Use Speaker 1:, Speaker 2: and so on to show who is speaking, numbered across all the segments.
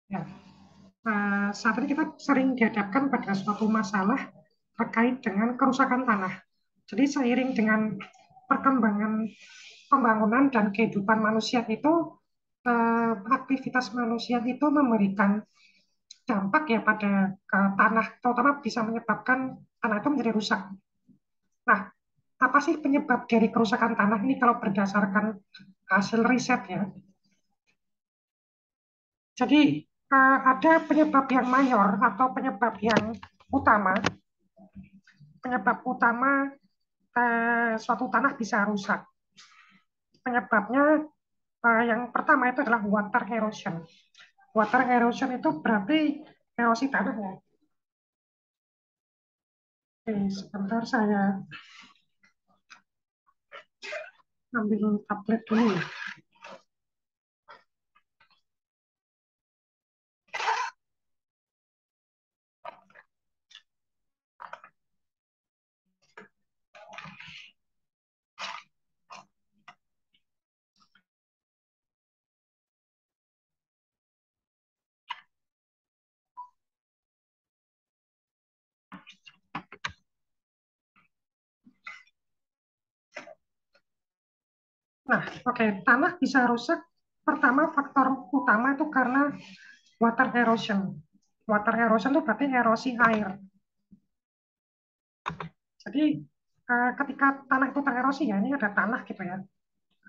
Speaker 1: Ya, saat ini kita sering dihadapkan pada suatu masalah terkait dengan kerusakan tanah. Jadi seiring dengan perkembangan pembangunan dan kehidupan manusia itu, aktivitas manusia itu memberikan dampak ya pada tanah, terutama bisa menyebabkan tanah itu menjadi rusak. Nah, apa sih penyebab dari kerusakan tanah ini kalau berdasarkan hasil riset ya? Jadi ada penyebab yang mayor atau penyebab yang utama. Penyebab utama suatu tanah bisa rusak. Penyebabnya yang pertama itu adalah water erosion. Water erosion itu berarti erosi tanah ya. Oke, sebentar saya ambil tablet dulu ya. Nah, oke, tanah bisa rusak. Pertama, faktor utama itu karena water erosion. Water erosion itu berarti erosi air. Jadi, ketika tanah itu tererosi ya, ini ada tanah gitu ya.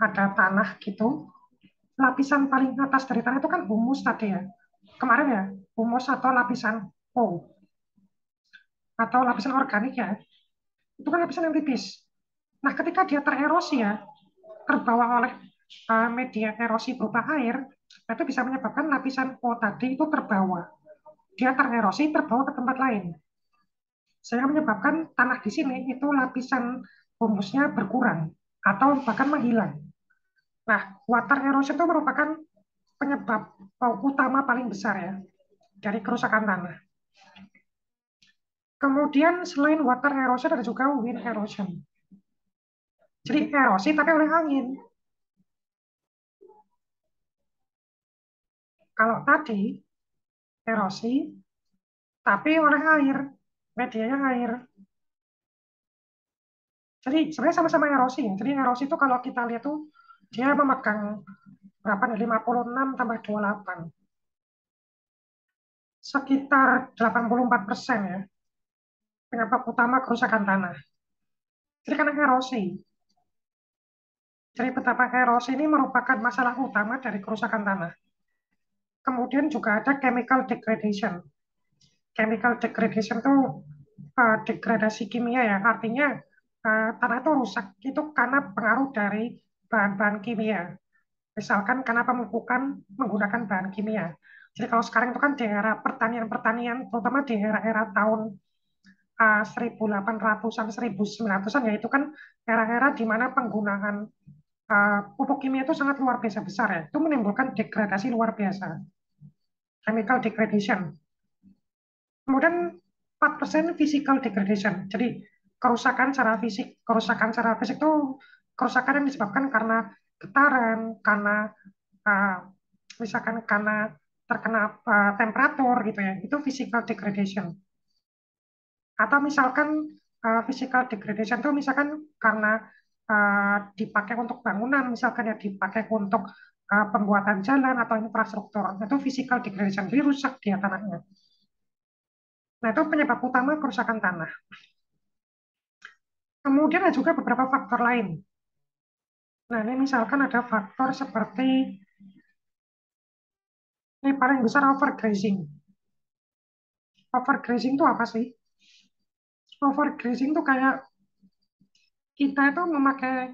Speaker 1: Ada tanah gitu. Lapisan paling atas dari tanah itu kan humus tadi ya. Kemarin ya, humus atau lapisan O, atau lapisan organik ya. Itu kan lapisan yang tipis. Nah, ketika dia tererosi ya, terbawa oleh media erosi berupa air, itu bisa menyebabkan lapisan O tadi itu terbawa. Dia tererosi, terbawa ke tempat lain. Sehingga menyebabkan tanah di sini itu lapisan humusnya berkurang atau bahkan menghilang. Nah, water erosion itu merupakan penyebab utama paling besar ya dari kerusakan tanah. Kemudian selain water erosion ada juga wind erosion. Jadi erosi tapi oleh angin. Kalau tadi erosi tapi oleh air, medianya air. Jadi sebenarnya sama-sama erosi ya. Jadi erosi itu kalau kita lihat tuh dia memegang berapa nih? 56 tambah 28. Sekitar 84% ya penyebab utama kerusakan tanah. Jadi karena erosi. Jadi betapa erosi ini merupakan masalah utama dari kerusakan tanah. Kemudian juga ada chemical degradation. Chemical degradation itu degradasi kimia ya, artinya tanah itu rusak itu karena pengaruh dari bahan-bahan kimia. Misalkan karena pemupukan menggunakan bahan kimia. Jadi kalau sekarang itu kan di era pertanian-pertanian, terutama di era-era tahun 1800-an, 1900-an, ya itu kan era-era di mana penggunaan pupuk kimia itu sangat luar biasa besar ya. Itu menimbulkan degradasi luar biasa, chemical degradation. Kemudian 4% physical degradation. Jadi kerusakan secara fisik. Kerusakan secara fisik itu kerusakan yang disebabkan karena getaran, karena uh, misalkan karena terkena temperatur gitu ya. Itu physical degradation. Atau misalkan physical degradation itu misalkan karena dipakai untuk bangunan, misalkan ya dipakai untuk pembuatan jalan atau infrastruktur. Itu physical degradation, jadi rusak dia tanahnya. Nah, itu penyebab utama kerusakan tanah. Kemudian ada juga beberapa faktor lain. Nah, ini misalkan ada faktor seperti, ini paling besar overgrazing. Overgrazing itu apa sih? Overgrazing itu kayak kita itu memakai,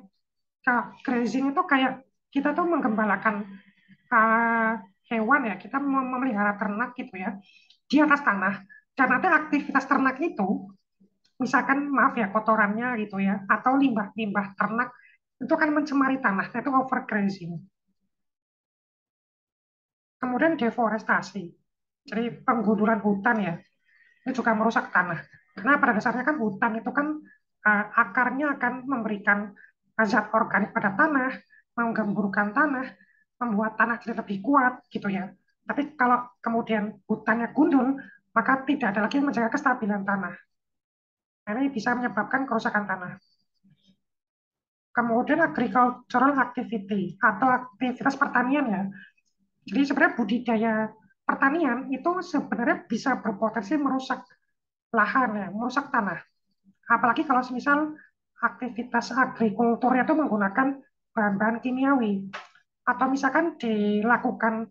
Speaker 1: grazing itu kayak kita tuh menggembalakan uh, hewan ya, kita memelihara ternak gitu ya, di atas tanah. Dan nanti aktivitas ternak itu, misalkan maaf ya kotorannya gitu ya, atau limbah-limbah ternak, itu akan mencemari tanah, itu overgrazing. Kemudian deforestasi, jadi penggundulan hutan ya, itu juga merusak tanah. Karena pada dasarnya kan hutan itu kan akarnya akan memberikan zat organik pada tanah, menggemburkan tanah, membuat tanah jadi lebih kuat gitu ya. Tapi kalau kemudian hutannya gundul, maka tidak ada lagi yang menjaga kestabilan tanah. Ini bisa menyebabkan kerusakan tanah. Kemudian agricultural activity atau aktivitas pertanian ya. Jadi sebenarnya budidaya pertanian itu sebenarnya bisa berpotensi merusak lahan ya, merusak tanah. Apalagi kalau misal aktivitas agrikulturnya itu menggunakan bahan-bahan kimiawi atau misalkan dilakukan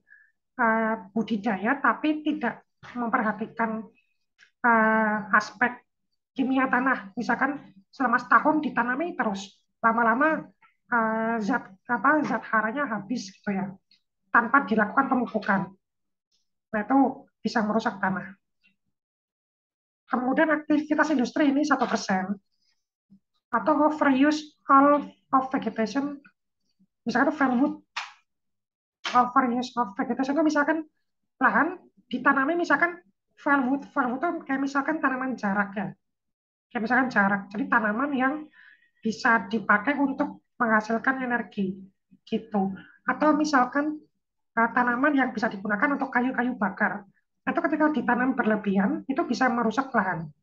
Speaker 1: budidaya tapi tidak memperhatikan aspek kimia tanah. Misalkan selama setahun ditanami terus, lama-lama zat haranya habis gitu ya, tanpa dilakukan pemupukan. Nah itu bisa merusak tanah. Kemudian aktivitas industri ini 1%, atau overuse all of vegetation, misalkan velwood, overuse of vegetation itu misalkan lahan ditanami misalkan velwood, velwood itu kayak misalkan tanaman jarak ya, kayak misalkan jarak, jadi tanaman yang bisa dipakai untuk menghasilkan energi gitu, atau misalkan tanaman yang bisa digunakan untuk kayu-kayu bakar, itu ketika ditanam berlebihan itu bisa merusak lahan.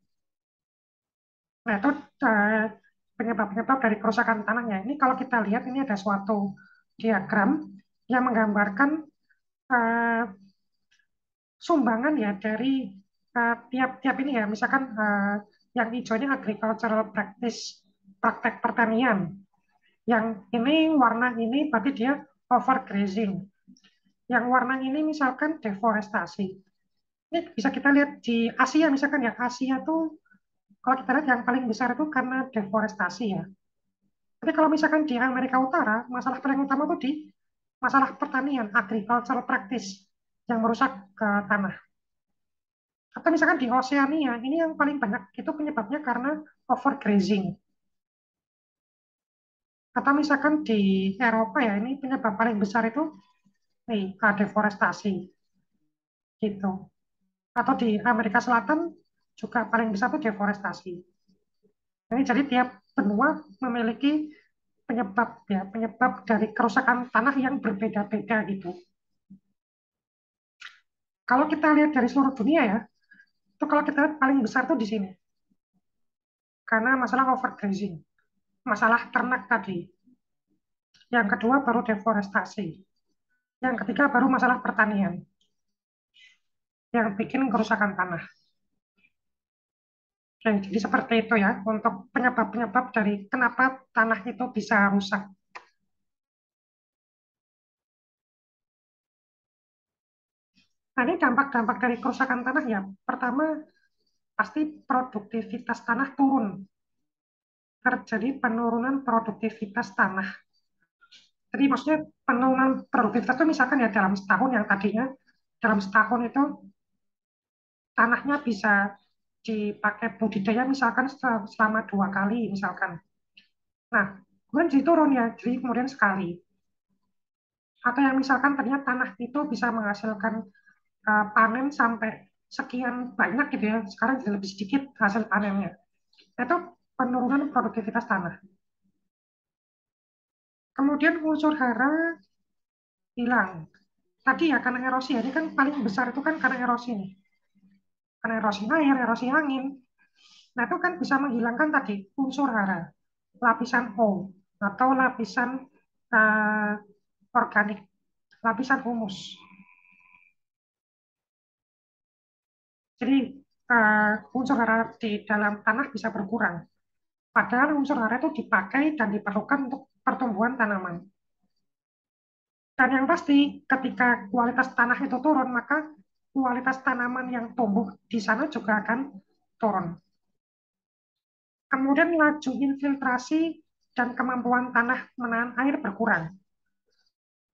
Speaker 1: Nah itu eh, penyebab-penyebab dari kerusakan tanahnya. Ini kalau kita lihat ini ada suatu diagram yang menggambarkan eh, sumbangan ya dari tiap-tiap ini ya, misalkan yang hijau ini agricultural practice, praktek pertanian. Yang ini warna ini berarti dia overgrazing. Yang warna ini misalkan deforestasi. Ini bisa kita lihat di Asia misalkan ya, Asia tuh kalau kita lihat yang paling besar itu karena deforestasi ya. Tapi kalau misalkan di Amerika Utara, masalah paling utama itu di masalah pertanian, agricultural practice yang merusak ke tanah. Atau misalkan di Oceania, ini yang paling banyak itu penyebabnya karena overgrazing. Atau misalkan di Eropa ya, ini penyebab paling besar itu nih, deforestasi gitu. Atau di Amerika Selatan juga paling besar itu deforestasi. Ini jadi tiap benua memiliki penyebab ya, penyebab dari kerusakan tanah yang berbeda-beda gitu. Kalau kita lihat dari seluruh dunia ya, itu kalau kita lihat paling besar tuh di sini. Karena masalah overgrazing, masalah ternak tadi. Yang kedua baru deforestasi. Yang ketiga baru masalah pertanian yang bikin kerusakan tanah. Oke, jadi seperti itu ya untuk penyebab-penyebab dari kenapa tanah itu bisa rusak. Nah, ini dampak-dampak dari kerusakan tanah ya. Pertama, pasti produktivitas tanah turun. Terjadi penurunan produktivitas tanah. Jadi maksudnya penurunan produktivitas itu misalkan ya dalam setahun yang tadinya dalam setahun itu tanahnya bisa dipakai budidaya misalkan selama 2 kali misalkan. Nah, kemudian jadi turun ya, jadi kemudian sekali. Atau yang misalkan ternyata tanah itu bisa menghasilkan panen sampai sekian banyak gitu ya, sekarang jadi lebih sedikit hasil panennya. Itu penurunan produktivitas tanah. Kemudian unsur hara hilang. Tadi ya karena erosi, ya, ini kan paling besar itu kan karena erosi nih. Karena erosi air, erosi angin. Nah itu kan bisa menghilangkan tadi unsur hara, lapisan O atau lapisan uh, organik, lapisan humus. Jadi unsur hara di dalam tanah bisa berkurang. Padahal unsur hara itu dipakai dan diperlukan untuk pertumbuhan tanaman. Dan yang pasti, ketika kualitas tanah itu turun, maka kualitas tanaman yang tumbuh di sana juga akan turun. Kemudian laju infiltrasi dan kemampuan tanah menahan air berkurang.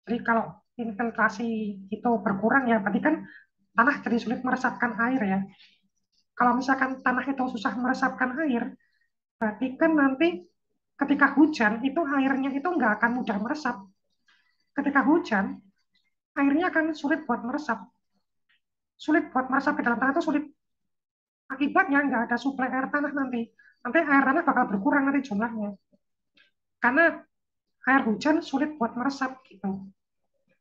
Speaker 1: Jadi kalau infiltrasi itu berkurang ya berarti kan tanah jadi sulit meresapkan air ya. Kalau misalkan tanah itu susah meresapkan air, berarti kan nanti ketika hujan itu airnya itu nggak akan mudah meresap. Ketika hujan, airnya akan sulit buat meresap. Sulit buat meresap ke dalam tanah itu sulit. Akibatnya nggak ada suplai air tanah nanti. Nanti air tanah bakal berkurang nanti jumlahnya. Karena air hujan sulit buat meresap gitu.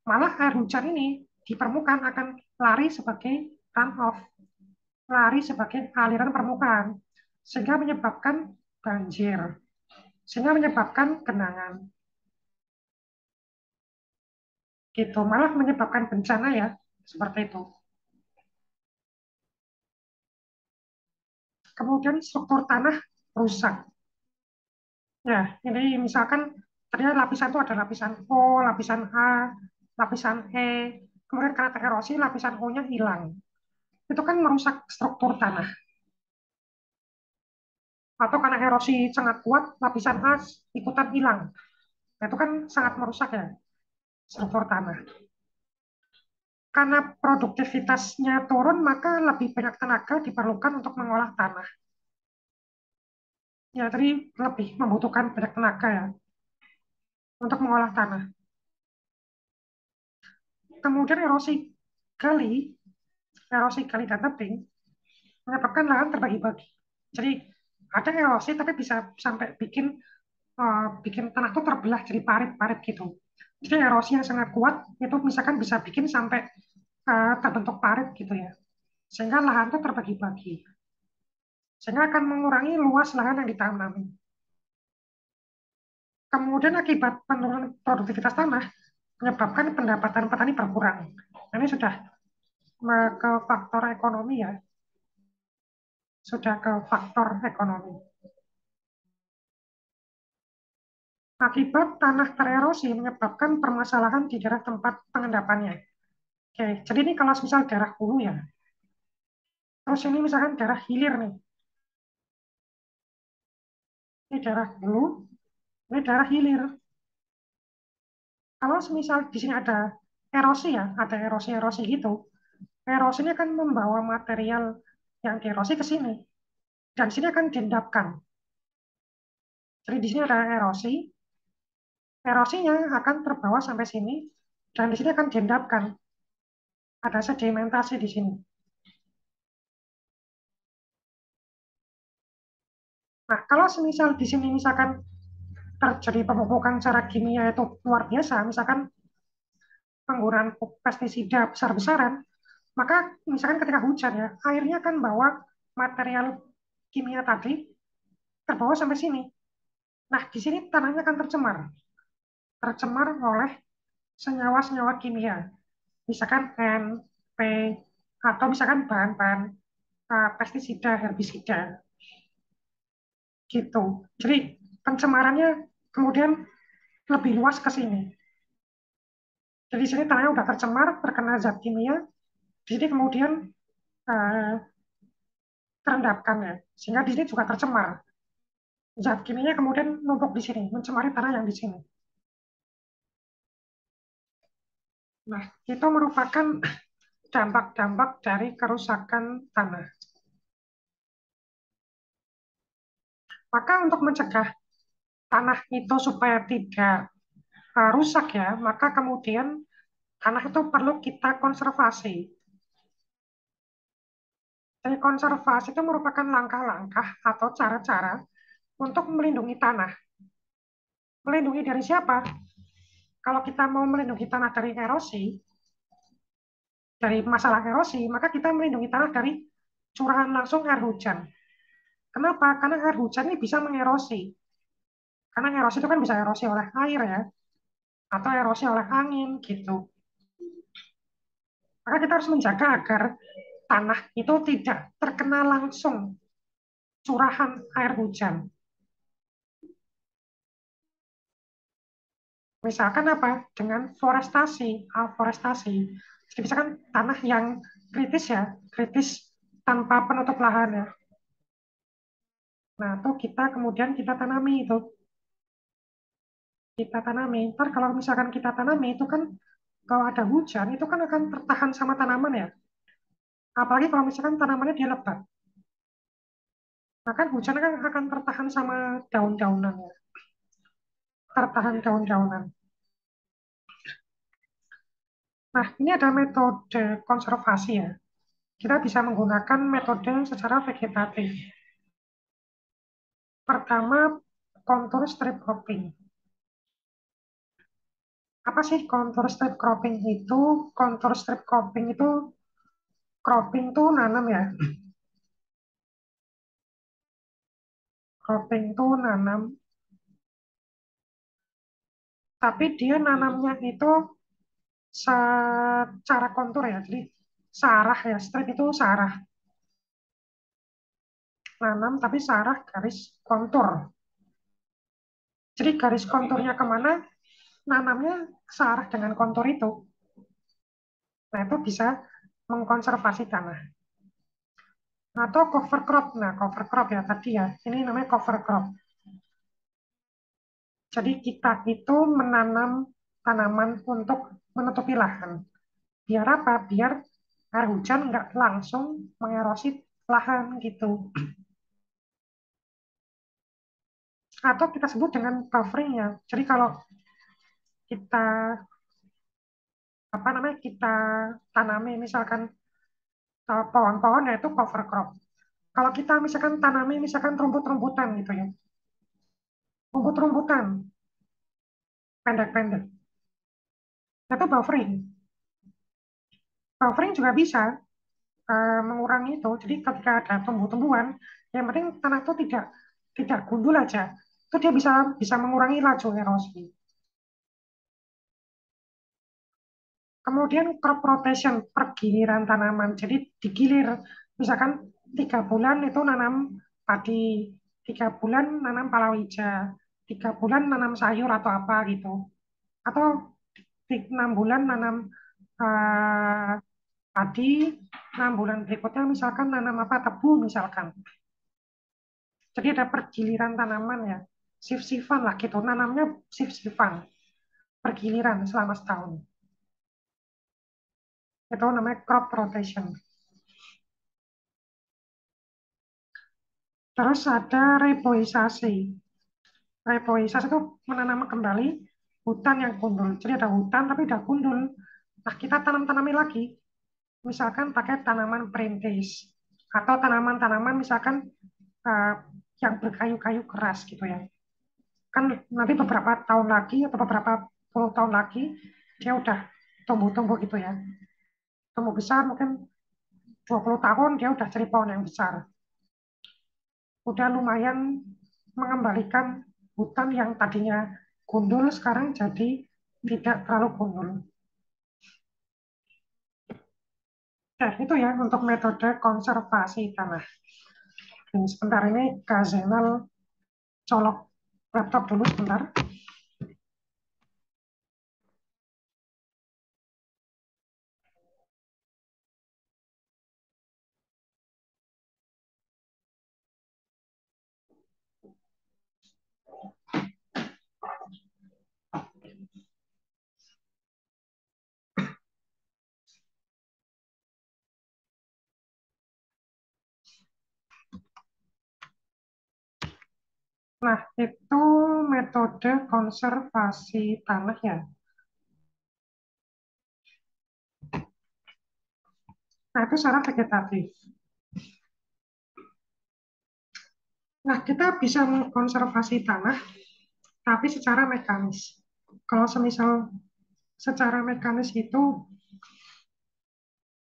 Speaker 1: Malah air hujan ini di permukaan akan lari sebagai runoff, lari sebagai aliran permukaan, sehingga menyebabkan banjir, sehingga menyebabkan genangan. Gitu, malah menyebabkan bencana ya, seperti itu. Kemudian struktur tanah rusak. Ya, ini misalkan ternyata lapisan itu ada lapisan O, lapisan A, lapisan E, kemudian karena tererosi lapisan O-nya hilang. Itu kan merusak struktur tanah. Atau karena erosi sangat kuat, lapisan A ikutan hilang. Nah, itu kan sangat merusak ya struktur tanah. Karena produktivitasnya turun, maka lebih banyak tenaga diperlukan untuk mengolah tanah. Ya, jadi lebih membutuhkan banyak tenaga ya untuk mengolah tanah. Kemudian gali, erosi gali dan tebing menyebabkan lahan terbagi-bagi. Jadi ada erosi tapi bisa sampai bikin tanah itu terbelah jadi parit-parit gitu. Jadi erosi yang sangat kuat itu misalkan bisa bikin sampai terbentuk parit gitu ya. Sehingga lahan itu terbagi-bagi. Sehingga akan mengurangi luas lahan yang ditanami. Kemudian akibat penurunan produktivitas tanah menyebabkan pendapatan petani berkurang. Ini sudah ke faktor ekonomi ya, sudah ke faktor ekonomi. Akibat tanah tererosi menyebabkan permasalahan di daerah tempat pengendapannya. Oke, jadi ini kalau misal daerah hulu ya, terus ini misalkan daerah hilir nih, ini daerah hulu, ini daerah hilir. Kalau misal di sini ada erosi ya, ada erosi-erosi gitu, erosi ini akan membawa material yang dierosi ke sini, dan sini akan diendapkan. Jadi di sini ada erosi, erosinya akan terbawa sampai sini, dan di sini akan diendapkan. Ada sedimentasi di sini. Nah, kalau semisal di sini misalkan terjadi pemupukan secara kimia itu luar biasa, misalkan penggunaan pestisida besar-besaran, maka misalkan ketika hujan ya, airnya akan bawa material kimia tadi terbawa sampai sini. Nah, di sini tanahnya akan tercemar oleh senyawa-senyawa kimia, misalkan N, P, atau misalkan bahan-bahan pestisida, herbisida, gitu. Jadi pencemarannya kemudian lebih luas ke sini. Jadi di sini tanahnya udah tercemar, terkena zat kimia, di sini kemudian uh, terendapkan ya, sehingga di sini juga tercemar. Zat kimianya kemudian numpuk di sini, mencemari tanah yang di sini. Nah, itu merupakan dampak-dampak dari kerusakan tanah. Maka untuk mencegah tanah itu supaya tidak rusak ya, maka kemudian tanah itu perlu kita konservasi. Jadi konservasi itu merupakan langkah-langkah atau cara-cara untuk melindungi tanah. Melindungi dari siapa? Kalau kita mau melindungi tanah dari erosi, dari masalah erosi, maka kita melindungi tanah dari curahan langsung air hujan. Kenapa? Karena air hujan ini bisa mengerosi. Karena erosi itu kan bisa erosi oleh air ya, atau erosi oleh angin gitu. Maka kita harus menjaga agar tanah itu tidak terkena langsung curahan air hujan. Misalkan apa? Dengan forestasi, afforestasi. Jadi misalkan tanah yang kritis ya, kritis tanpa penutup lahan ya. Nah, itu kita tanami itu. Kita tanami. Ntar kalau misalkan kita tanami itu kan kalau ada hujan itu kan akan tertahan sama tanaman ya. Apalagi kalau misalkan tanamannya dia lebat. Maka hujan kan akan tertahan sama daun-daunan ya. Tertahan daun-daunan. Nah, ini ada metode konservasi ya. Kita bisa menggunakan metode secara vegetatif. Pertama, kontur strip cropping. Apa sih contour strip cropping itu? Contour strip cropping itu cropping tuh nanam ya. Cropping tuh nanam, tapi dia nanamnya itu secara kontur ya. Jadi searah ya, strip itu searah. Nanam tapi searah garis kontur. Jadi garis konturnya kemana, nanamnya searah dengan kontur itu. Nah, itu bisa mengkonservasi tanah. Atau cover crop. Nah, cover crop ya tadi ya. Ini namanya cover crop. Jadi kita itu menanam tanaman untuk menutupi lahan. Biar apa? Biar air hujan nggak langsung mengerosi lahan gitu. Atau kita sebut dengan covering ya. Jadi kalau kita apa namanya kita tanami misalkan pohon-pohon ya itu cover crop. Kalau kita misalkan tanami misalkan rumput-rumputan gitu ya. Rumput-rumputan pendek-pendek. Itu buffering. Buffering juga bisa mengurangi itu. Jadi ketika ada tumbuh-tumbuhan, yang penting tanah itu tidak tidak gundul aja. Itu dia bisa bisa mengurangi laju erosi. Kemudian crop rotation, pergiliran tanaman. Jadi digilir, misalkan 3 bulan itu nanam padi, 3 bulan nanam palawija, 3 bulan nanam sayur atau apa gitu. Atau 6 bulan nanam eh, padi, 6 bulan berikutnya misalkan nanam apa tebu misalkan. Jadi ada pergiliran tanaman ya, shift-shiftan lah gitu. Nanamnya shift-shiftan, pergiliran selama setahun. Itu namanya crop rotation. Terus ada reboisasi. Reboisasi itu menanam kembali hutan yang gundul. Jadi ada hutan tapi udah gundul. Nah, kita tanam-tanami lagi. Misalkan pakai tanaman perintis. Atau tanaman-tanaman misalkan eh, yang berkayu-kayu keras gitu ya. Kan nanti beberapa tahun lagi atau beberapa puluh tahun lagi dia udah tumbuh-tumbuh gitu ya. Tumbuh besar mungkin 20 tahun dia udah jadi pohon yang besar. Udah lumayan mengembalikan hutan yang tadinya gundul sekarang jadi tidak terlalu gundul. Ya, itu ya untuk metode konservasi tanah. Dan sebentar ini Kak Zainal colok laptop dulu sebentar. Nah, itu metode konservasi tanah ya. Nah, itu secara vegetatif. Nah, kita bisa mengkonservasi tanah, tapi secara mekanis. Kalau semisal secara mekanis itu,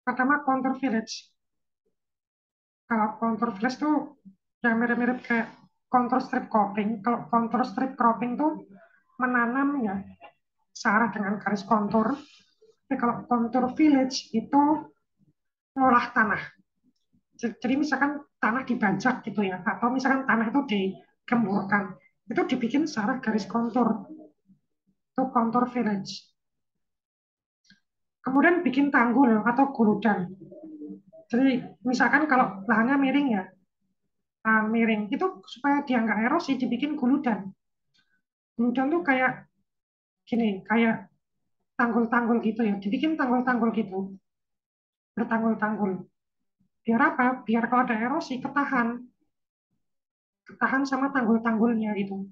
Speaker 1: pertama contour village. Kalau contour village tuh yang mirip-mirip kayak contour strip cropping. Kalau contour strip cropping tuh menanam ya searah dengan garis kontur. Tapi kalau contour village itu ngolah tanah. Jadi misalkan tanah dibajak gitu ya, atau misalkan tanah itu digemburkan, itu dibikin searah garis kontur, itu kontur village. Kemudian bikin tanggul atau guludan. Jadi misalkan kalau lahannya miring ya, miring itu supaya dia nggak erosi dibikin guludan. Guludan tuh kayak gini, kayak tanggul-tanggul gitu ya, dibikin tanggul-tanggul gitu, bertanggul-tanggul. Biar apa? Biar kalau ada erosi ketahan, ketahan sama tanggul-tanggulnya gitu.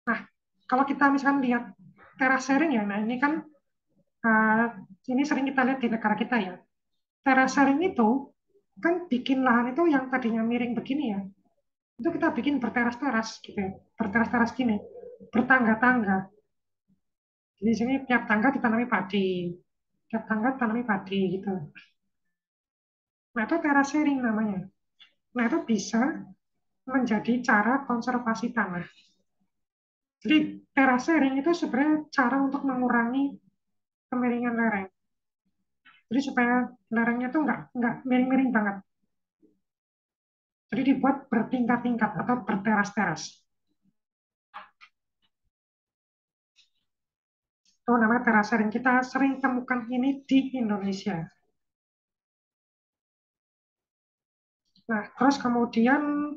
Speaker 1: Nah, kalau kita misalkan lihat terasering ya, nah ini kan uh, ini sering kita lihat di negara kita ya. Terasering itu kan bikin lahan itu yang tadinya miring begini ya, itu kita bikin berteras-teras gitu ya, berteras-teras gini, bertangga-tangga. Di sini tiap tangga ditanami padi, tiap tangga tanami padi gitu. Nah itu terasering namanya. Nah itu bisa menjadi cara konservasi tanah. Jadi terasering itu sebenarnya cara untuk mengurangi kemiringan lereng. Jadi supaya lerengnya tuh nggak miring-miring banget. Jadi dibuat bertingkat-tingkat atau berteras-teras. Itu namanya terasering. Kita sering temukan ini di Indonesia. Nah, terus kemudian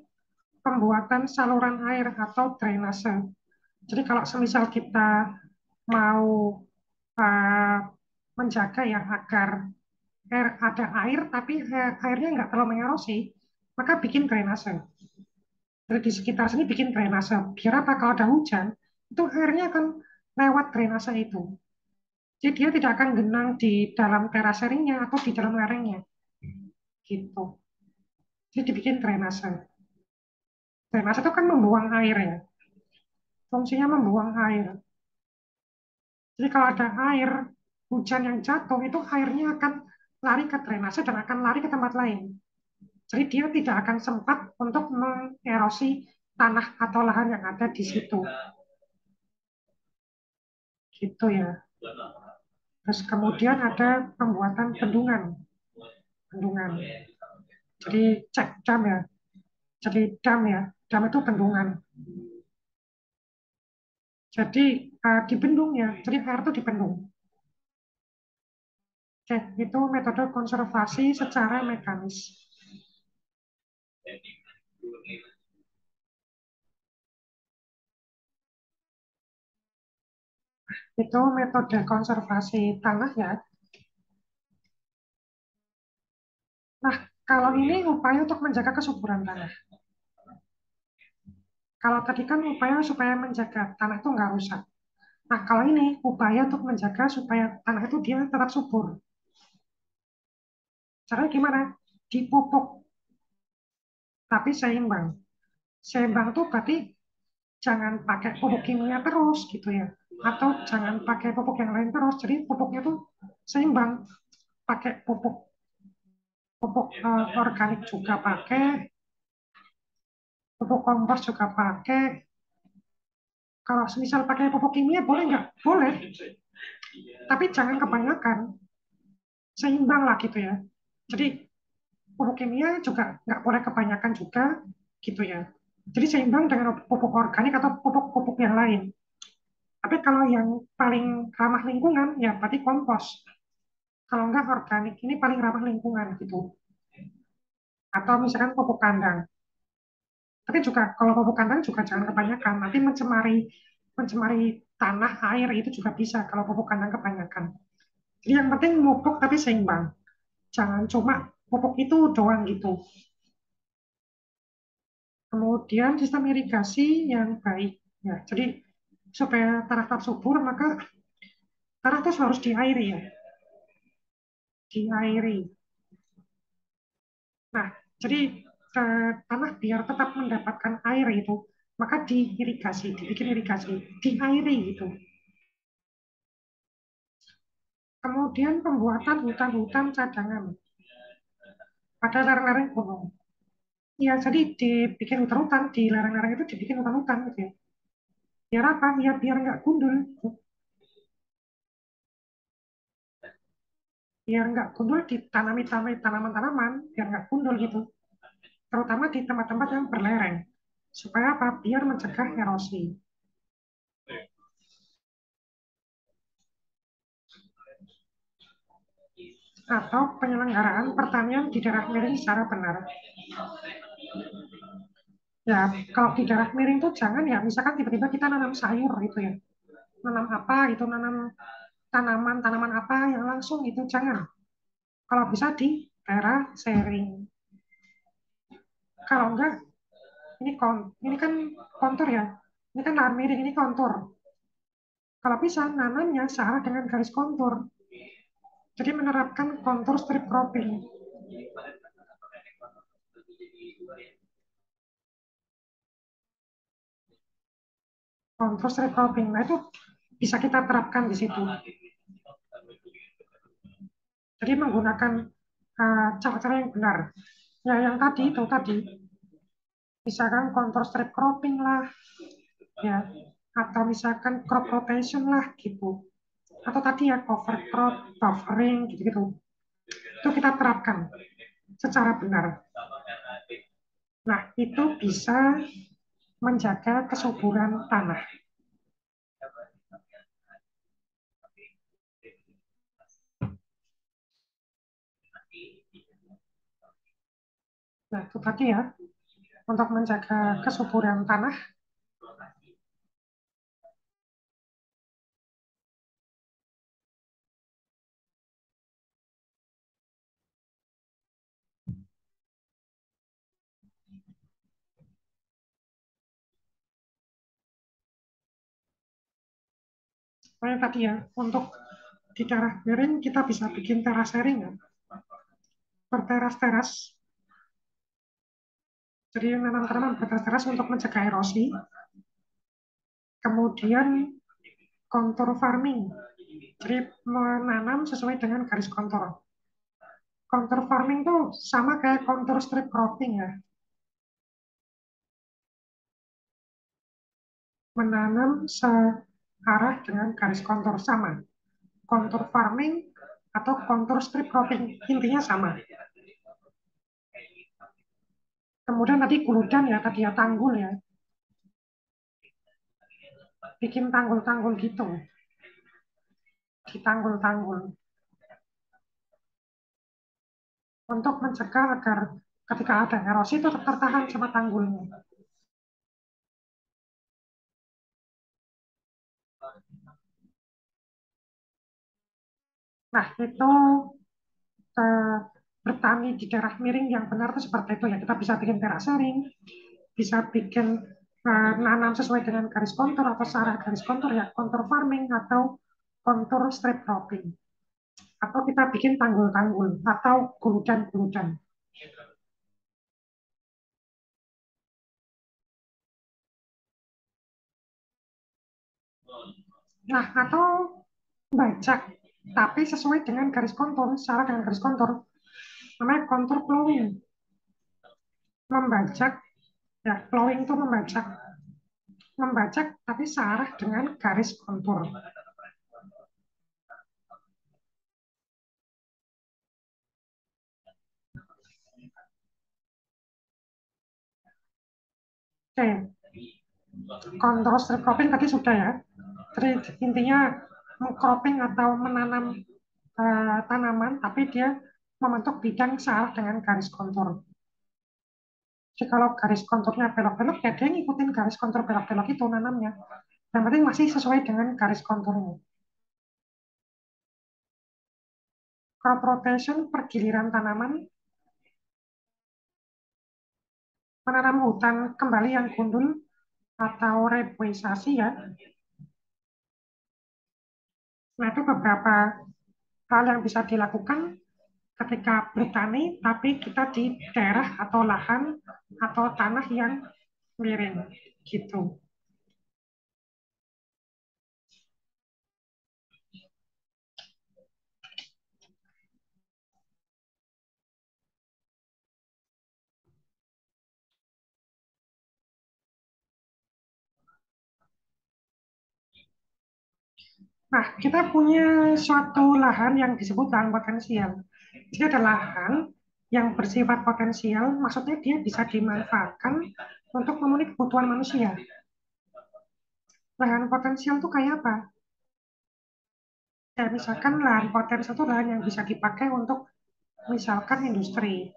Speaker 1: pembuatan saluran air atau drainase. Jadi kalau semisal kita mau uh, menjaga ya agar ada air tapi airnya nggak terlalu mengerosi, maka bikin drainase. Jadi di sekitar sini bikin drainase. Biar apa? Kalau ada hujan, itu airnya akan lewat drainase itu. Jadi dia tidak akan genang di dalam terasering atau di dalam lerengnya. Gitu. Jadi dibikin drainase. Drainase itu kan membuang air ya. Fungsinya membuang air. Jadi kalau ada air hujan yang jatuh, itu airnya akan lari ke drainase dan akan lari ke tempat lain. Jadi dia tidak akan sempat untuk mengerosi tanah atau lahan yang ada di situ. Gitu ya. Terus kemudian ada pembuatan bendungan. Bendungan. Jadi cek dam ya. Jadi dam ya. Dam itu bendungan. Jadi di bendung ya. Jadi air itu dibendung. Oke, itu metode konservasi secara mekanis. Itu metode konservasi tanah ya. Nah, kalau ini upaya untuk menjaga kesuburan tanah. Kalau tadi kan upaya supaya menjaga tanah itu nggak rusak. Nah, kalau ini upaya untuk menjaga supaya tanah itu dia tetap subur. Caranya gimana? Dipupuk, tapi seimbang. Seimbang itu berarti jangan pakai pupuk kimia terus gitu ya. Atau jangan pakai pupuk yang lain terus. Jadi pupuknya tuh seimbang. Pakai pupuk pupuk organik juga pakai, pupuk kompos juga pakai. Kalau misal pakai pupuk kimia boleh nggak? Boleh, tapi jangan kebanyakan. Seimbang lah gitu ya. Jadi pupuk kimia juga nggak boleh kebanyakan juga gitu ya. Jadi seimbang dengan pupuk organik atau pupuk-pupuk yang lain. Tapi kalau yang paling ramah lingkungan ya berarti kompos. Kalau nggak organik ini paling ramah lingkungan gitu. Atau misalkan pupuk kandang. Tapi juga kalau pupuk kandang juga jangan kebanyakan. Nanti mencemari mencemari tanah, air itu juga bisa kalau pupuk kandang kebanyakan. Jadi yang penting pupuk tapi seimbang. Jangan cuma pupuk itu doang gitu. Kemudian sistem irigasi yang baik. Ya, jadi supaya tanah tetap subur maka tanah itu harus diairi ya, diairi. Nah, jadi tanah biar tetap mendapatkan air itu, maka diirigasi, dibikin irigasi, diairi gitu. Kemudian pembuatan hutan-hutan cadangan pada lereng-lereng gunung. Ya, jadi dibikin hutan-hutan di lereng-lereng itu dibikin hutan-hutan gitu ya. Biar apa? Ya biar nggak gundul, biar nggak gundul ditanami tanaman-tanaman, biar nggak gundul gitu. Terutama di tempat-tempat yang berlereng. Supaya apa? Biar mencegah erosi. Atau penyelenggaraan pertanian di daerah miring secara benar. Ya, kalau di daerah miring tuh jangan ya, misalkan tiba-tiba kita nanam sayur gitu ya. Nanam apa gitu, nanam tanaman-tanaman apa yang langsung itu jangan. Kalau bisa di daerah sharing. Kalau enggak, ini kan kontur ya. Ini kan lahan miring, ini kontur. Kalau bisa nanamnya searah dengan garis kontur. Jadi menerapkan kontur strip cropping. Kontur strip cropping. Nah itu bisa kita terapkan di situ. Jadi menggunakan cara-cara yang benar. Ya, yang tadi itu tadi, misalkan contour strip cropping lah, ya, atau misalkan crop rotation lah gitu. Atau tadi ya cover crop, buffering gitu-gitu. Itu kita terapkan secara benar. Nah, itu bisa menjaga kesuburan tanah. Nah, itu tadi ya, untuk menjaga kesuburan tanah. Kayak tadi ya, untuk di daerah miring kita bisa bikin terasering ya, berteras-teras. Jadi menanam tanaman berteras-teras untuk mencegah erosi. Kemudian kontur farming, jadi menanam sesuai dengan garis kontur. Kontur farming tuh sama kayak kontur strip cropping ya, menanam searah dengan garis kontur sama. Kontur farming atau kontur strip cropping, intinya sama. Kemudian tadi guludan ya, tadi ya tanggul ya, bikin tanggul-tanggul gitu, di tanggul-tanggul, untuk mencegah agar ketika ada erosi itu tetap tertahan sama tanggulnya. Nah, itu eh, bertani di daerah miring yang benar itu seperti itu ya. Kita bisa bikin terasering, bisa bikin nanam sesuai dengan garis kontur atau searah garis kontur ya, kontur farming atau kontur strip cropping. Atau kita bikin tanggul-tanggul atau guludan-guludan. Nah, atau bajak, tapi sesuai dengan garis kontur, secara dengan garis kontur. Namanya kontur plowing. Membajak, ya plowing itu membajak. Membajak tapi searah dengan garis kontur. Oke, kontur strip cropping tadi sudah ya. Jadi intinya cropping atau menanam tanaman, tapi dia membentuk bidang searah dengan garis kontur. Jadi kalau garis konturnya belok-belok, ya dia ngikutin garis kontur belok-belok itu nanamnya. Yang penting masih sesuai dengan garis konturnya. Crop rotation, pergiliran tanaman, menanam hutan kembali yang gundul atau reboisasi ya. Nah, itu beberapa hal yang bisa dilakukan ketika bertani, tapi kita di daerah atau lahan atau tanah yang miring gitu. Nah, kita punya suatu lahan yang disebut lahan potensial. Jadi ada lahan yang bersifat potensial, maksudnya dia bisa dimanfaatkan untuk memenuhi kebutuhan manusia. Lahan potensial itu kayak apa? Ya, misalkan lahan potensial itu lahan yang bisa dipakai untuk misalkan industri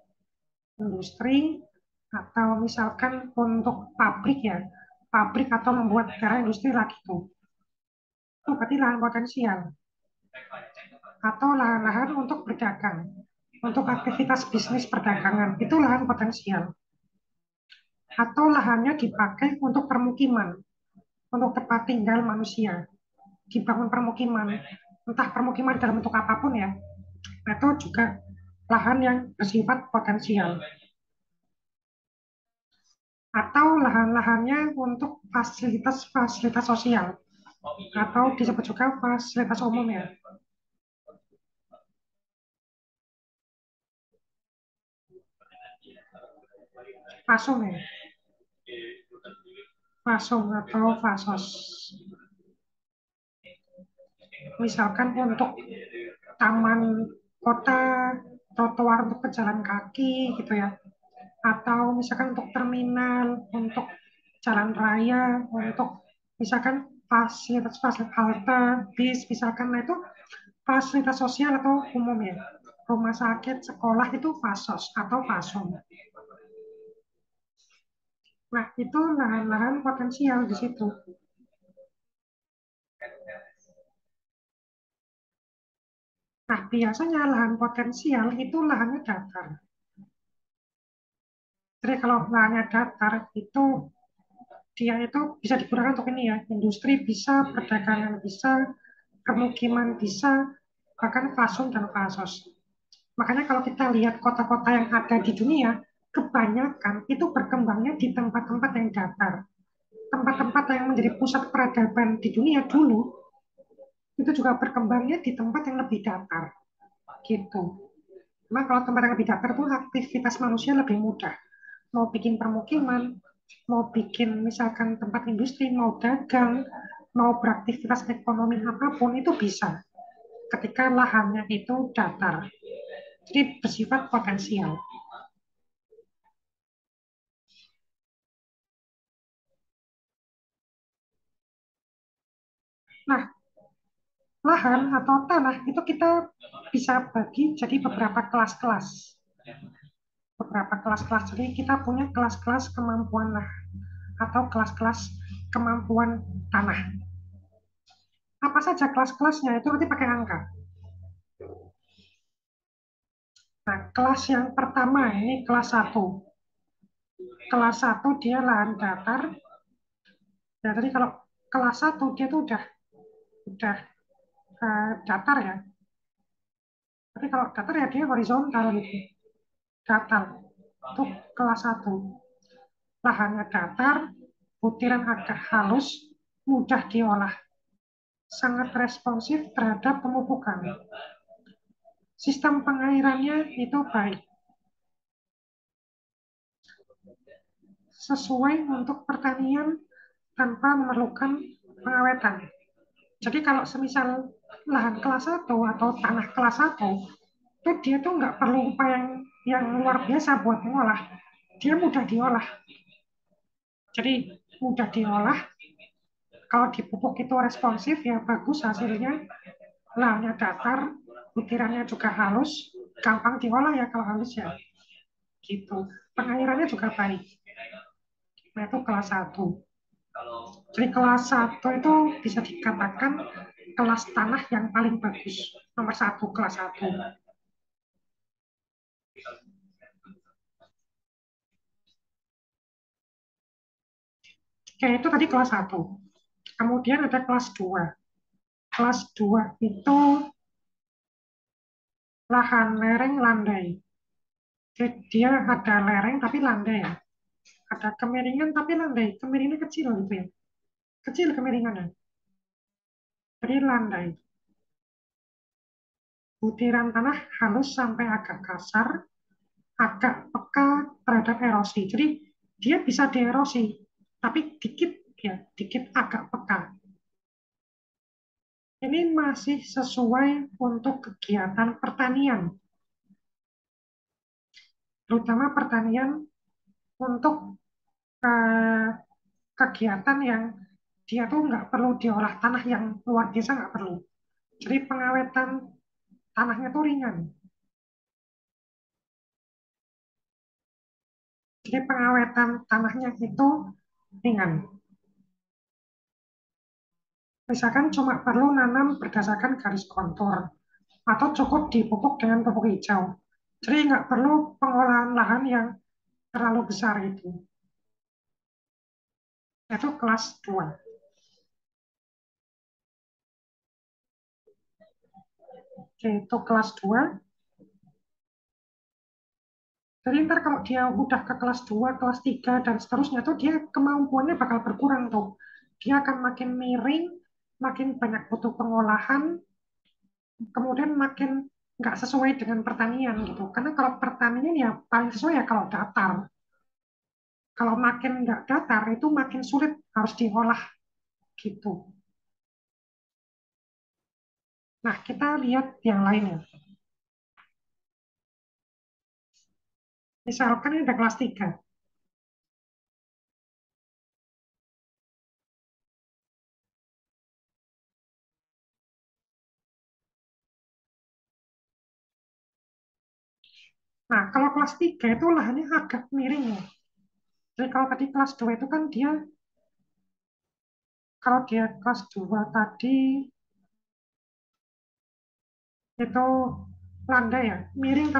Speaker 1: atau misalkan untuk pabrik ya, pabrik atau membuat daerah industri lagi itu berarti lahan potensial atau lahan-lahan untuk berdagang, untuk aktivitas bisnis perdagangan itu lahan potensial atau lahannya dipakai untuk permukiman, untuk tempat tinggal manusia, dibangun permukiman, entah permukiman dalam bentuk apapun ya, atau juga lahan yang bersifat potensial atau lahan-lahannya untuk fasilitas-fasilitas sosial. atau disebut juga fasilitas umum ya. Fasum ya, fasum atau fasos. Misalkan untuk taman kota, trotoar untuk pejalan kaki gitu ya, atau misalkan untuk terminal, untuk jalan raya, untuk misalkan fasilitas-fasilitas halte, bis, misalkan, nah itu fasilitas sosial atau umum ya. Rumah sakit, sekolah itu fasos atau fasum. Nah, itu lahan-lahan potensial di situ. Nah, biasanya lahan potensial itu lahannya datar. Jadi kalau lahannya datar itu dia itu bisa digunakan untuk ini ya, industri bisa, perdagangan bisa, permukiman bisa, bahkan fasum dan fasos. Makanya kalau kita lihat kota-kota yang ada di dunia, kebanyakan itu berkembangnya di tempat-tempat yang datar. Tempat-tempat yang menjadi pusat peradaban di dunia dulu, itu juga berkembangnya di tempat yang lebih datar. Gitu. Nah, kalau tempat yang lebih datar itu aktivitas manusia lebih mudah. Mau bikin permukiman, mau bikin misalkan tempat industri, mau dagang, mau beraktivitas ekonomi apapun itu bisa ketika lahannya itu datar. Jadi bersifat potensial. Nah, lahan atau tanah itu kita bisa bagi jadi beberapa kelas-kelas. Beberapa kelas-kelas. Jadi kita punya kelas-kelas kemampuan lah atau kelas-kelas kemampuan tanah. Apa saja kelas-kelasnya itu nanti pakai angka. Nah, kelas yang pertama ini kelas satu. Kelas satu dia lahan datar. Ya, tadi kalau kelas satu dia tuh udah datar ya. Tapi kalau datar ya dia horizontal gitu. Datar. Itu kelas satu. Lahannya datar, butiran agak halus, mudah diolah, sangat responsif terhadap pemupukan. Sistem pengairannya itu baik, sesuai untuk pertanian tanpa memerlukan pengawetan. Jadi kalau semisal lahan kelas satu atau tanah kelas satu, itu dia tuh nggak perlu upaya yang luar biasa buat mengolah. Dia mudah diolah. Jadi mudah diolah, kalau dipupuk itu responsif ya bagus hasilnya, lahannya datar, butirannya juga halus, gampang diolah ya kalau halus ya. Gitu. Pengairannya juga baik. Nah, itu kelas satu. Jadi kelas satu itu bisa dikatakan kelas tanah yang paling bagus. Nomor satu, kelas satu. Oke, itu tadi kelas satu. Kemudian ada kelas 2. Kelas 2 itu lahan lereng landai. Jadi dia ada lereng tapi landai ya. Ada kemiringan tapi landai. Kemiringannya kecil gitu ya. Kecil kemiringannya. Jadi landai. Butiran tanah halus sampai agak kasar, agak peka terhadap erosi. Jadi dia bisa dierosi, tapi dikit ya, dikit agak peka. Ini masih sesuai untuk kegiatan pertanian, terutama pertanian untuk eh, kegiatan yang dia tuh nggak perlu diolah tanah yang luar biasa, nggak perlu. Jadi pengawetan tanahnya tuh ringan. Jadi pengawetan tanahnya itu ringan. Misalkan cuma perlu nanam berdasarkan garis kontur atau cukup dipupuk dengan pupuk hijau. Jadi nggak perlu pengolahan lahan yang terlalu besar itu. Itu kelas 2. Oke, itu kelas 2. Jadi ntar kalau dia udah ke kelas 2, kelas 3, dan seterusnya tuh dia kemampuannya bakal berkurang tuh. Dia akan makin miring, makin banyak butuh pengolahan, kemudian makin nggak sesuai dengan pertanian gitu. Karena kalau pertanian ya paling sesuai ya kalau datar. Kalau makin nggak datar itu makin sulit harus diolah gitu. Nah, kita lihat yang lainnya. Misalkan ini ada kelas 3. Nah, kalau kelas 3 itu lahannya agak miring ya. Jadi kalau tadi kelas 2 itu kan dia, kalau dia kelas 2 tadi itu landai ya, miring